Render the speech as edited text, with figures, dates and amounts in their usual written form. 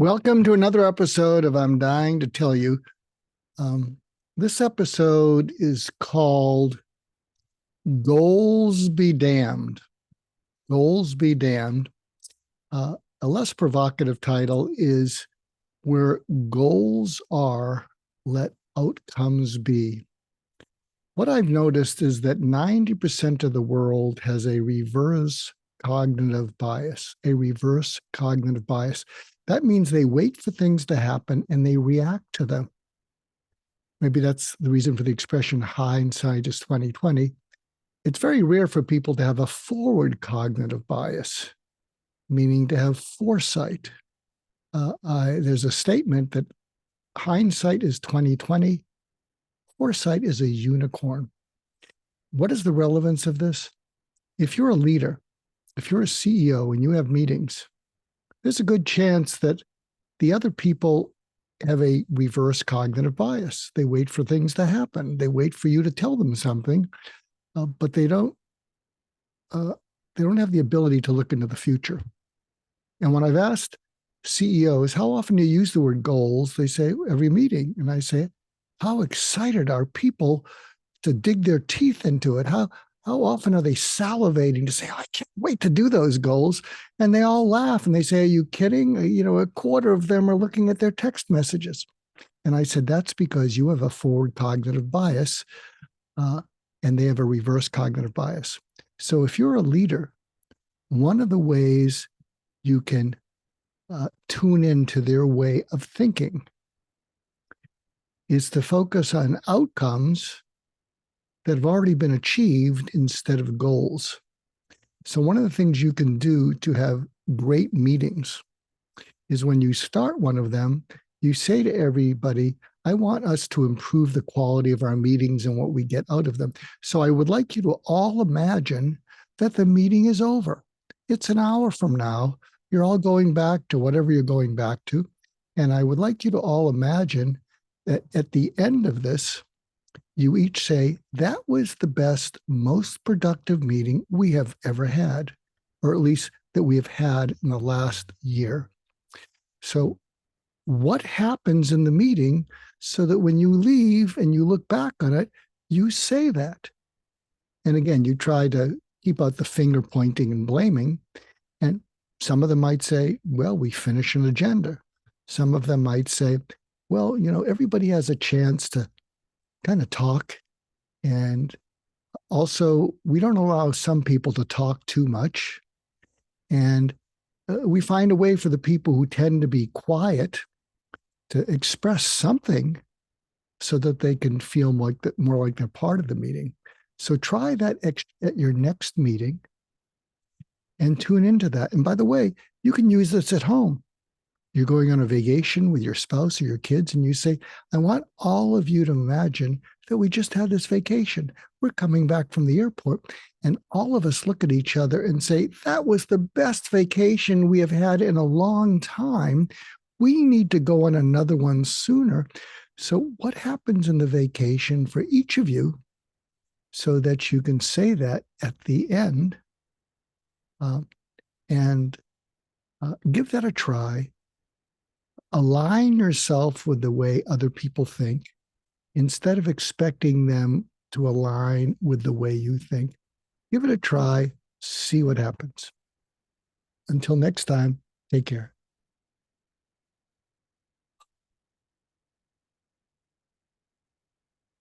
Welcome to another episode of I'm Dying to Tell You. This episode is called Goals Be Damned. Goals Be Damned. A less provocative title is Where Goals Are, Let Outcomes Be. What I've noticed is that 90% of the world has a reverse cognitive bias, That means they wait for things to happen and they react to them. Maybe that's the reason for the expression hindsight is 2020. It's very rare for people to have a forward cognitive bias, meaning to have foresight. There's a statement that hindsight is 2020, foresight is a unicorn. What is the relevance of this? If you're a leader, if you're a CEO and you have meetings, there's a good chance that the other people have a reverse cognitive bias. They wait for things to happen. They wait for you to tell them something, but they don't have the ability to look into the future. And when I've asked CEOs, how often do you use the word goals? They say every meeting. And I say, how excited are people to dig their teeth into it? How often are they salivating to say, oh, I can't wait to do those goals? And they all laugh and they say, are you kidding? A quarter of them are looking at their text messages. And I said, that's because you have a forward cognitive bias and they have a reverse cognitive bias. So if you're a leader, one of the ways you can tune into their way of thinking is to focus on outcomes that have already been achieved instead of goals. So one of the things you can do to have great meetings is when you start one of them, you say to everybody, I want us to improve the quality of our meetings and what we get out of them. So I would like you to all imagine that the meeting is over. It's an hour from now. You're all going back to whatever you're going back to. And I would like you to all imagine that at the end of this, you each say, that was the best, most productive meeting we have ever had, or at least that we have had in the last year. So what happens in the meeting so that when you leave and you look back on it, you say that? And again, you try to keep out the finger pointing and blaming. And some of them might say, well, we finish an agenda. Some of them might say, well, everybody has a chance to kind of talk. And also, we don't allow some people to talk too much. And we find a way for the people who tend to be quiet to express something so that they can feel more like they're part of the meeting. So try that at your next meeting and tune into that. And by the way, you can use this at home. You're going on a vacation with your spouse or your kids, and you say, I want all of you to imagine that we just had this vacation. We're coming back from the airport, and all of us look at each other and say, that was the best vacation we have had in a long time. We need to go on another one sooner. So what happens in the vacation for each of you so that you can say that at the end and give that a try. Align yourself with the way other people think instead of expecting them to align with the way you think. Give it a try, see what happens. Until next time, take care.